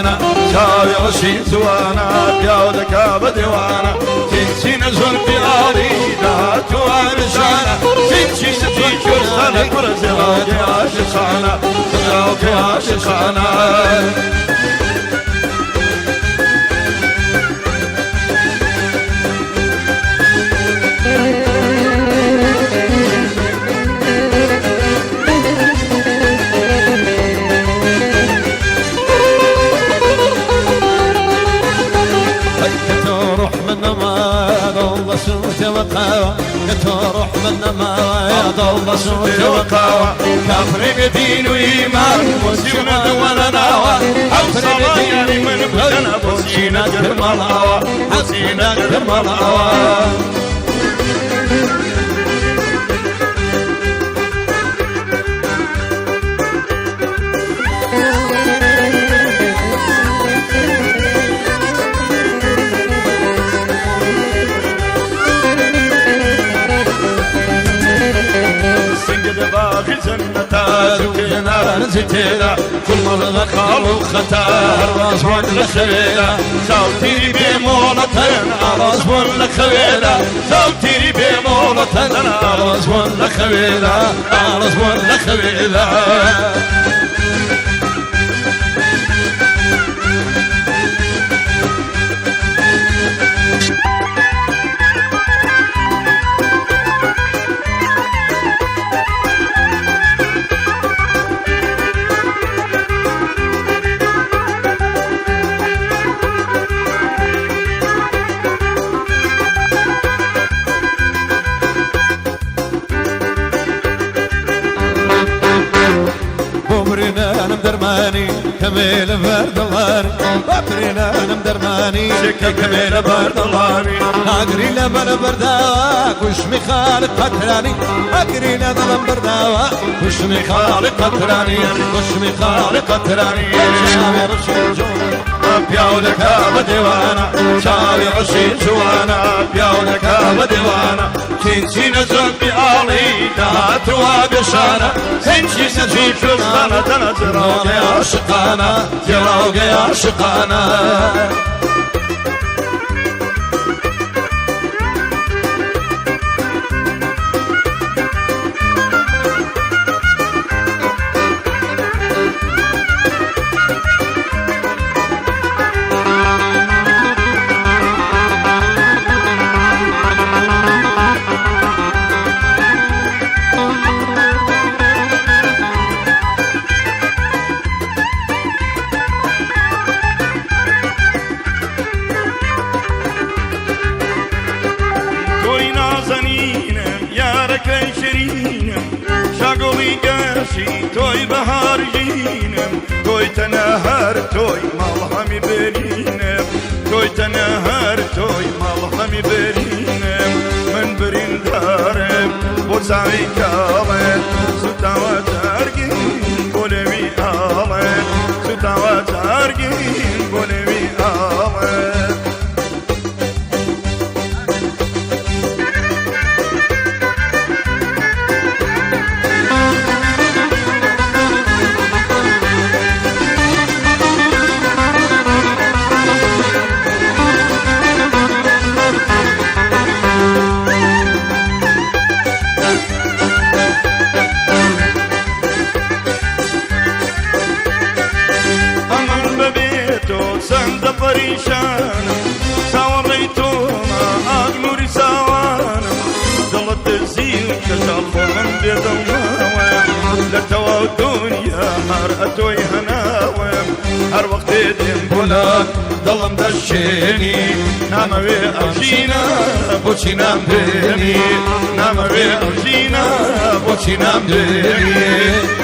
شقانا شاوي غشي زوانا بيودك بدوانا تنسين زلفي عريضة توابشانا تنسين في كرسنا كرزراوك يا شقانا زراوك يا شقانا تروح من ما ضل صوت وقاوة كفر دين وإيمان وسيرنا ولا ناوى حوصل ديني من بدنا بوسينا كرمالاوة بوسينا كرمالاوة زكينا نزتينا كل مرة قالوا خطر راسبون لخوينا صوتي بمولتين راسبون لخوينا صوتي بمولتين راسبون لخوينا راسبون لخوينا درماني كميل برد اللاري بابرينا انا مدرماني شكا كميل برد اللاري اقري لمن برداواك وش مخالق قتراني اقري لمن برداواك وش مخالق قتراني وش مخالق قتراني شاوي رشي جونا بيودك بدوانا شاوي رشي جوانا بيودك بدوانا تنسين زلفي عريضة توابشانا تنسي سجي كرسنا تنزرا يا شقانا زراوك يا شقانا توي بهار جينم توي تنهار توي مالهمي برينم توي تنهار توي مالهمي برينم من برين دارم بوزعي كالن ستاوى تارجين بولمي آلن ستاوى تارجين بولمي آلن فريشانا ساوريتونا أغنوري ساوانا ضلت الزين كشاف من بيضاوام لتوا الدنيا هرأتوي هناوام هر وقت دين بولاد ضلم دشيني ناما بي أوشينا بوشي نام ديني ناما بي أوشينا بوشي نام ديني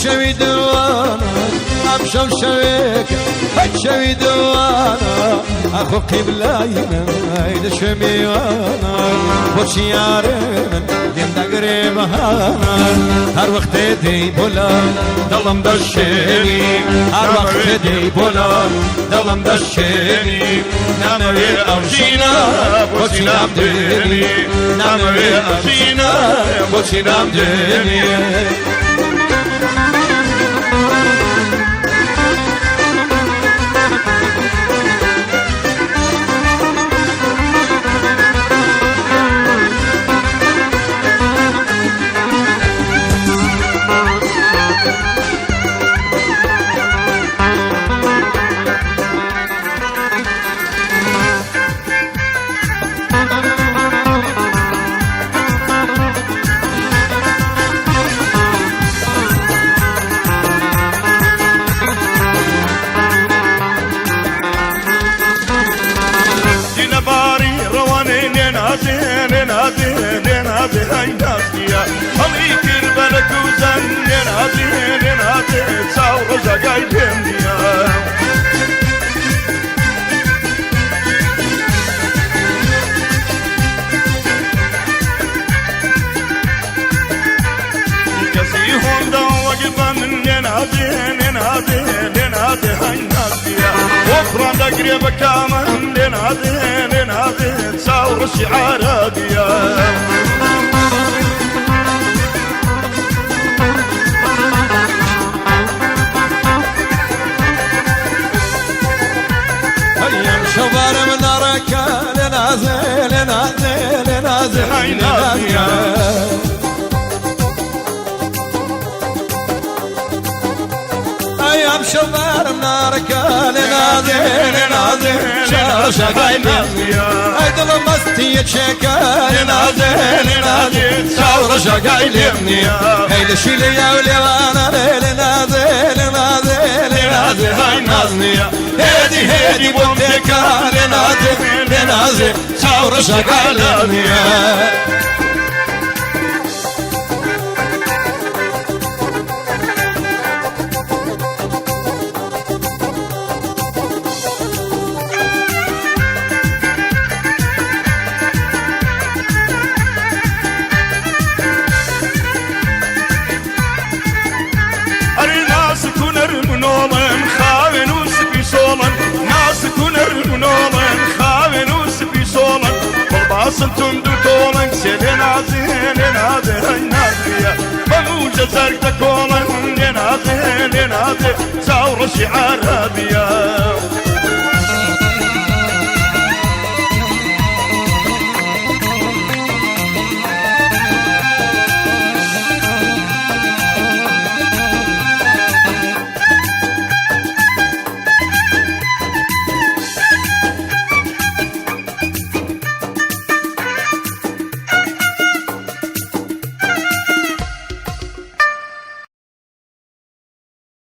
شوي دوانا أمشو شويك هتشوي دوانا أخو قبلاينا هيدا شميوانا بوشي يارنا ديم دا قريبهانا هر وقت دي بولا دلم دشيني هر وقت دي بولا دلم دشيني ناموي أمشينا بوشي نام ديني ناموي أمشينا بوشي نام ديني ننادي هاي ناسيا هلي كربلك وزن ننادي تصور زقاي دنيا كسيهم دا وقفا من ننادي هاي ناسيا وفران دا قريبا كامن ننادي تصور شعار بيا شوار من نارك لنازل هاي نازل أيام شوار من نارك لنازل شغاي نازل أيدل مستي تشكا لنازل ثورة شغاي لمني هيدا شيلي يا وليوانا لنازل هاي نازل هادي بومتكا لنازل ثورة شغاي لمني صنتم دو طولن سينادي هاي نازية بموجة زرقة كولن ننادي ثورة شعار بيا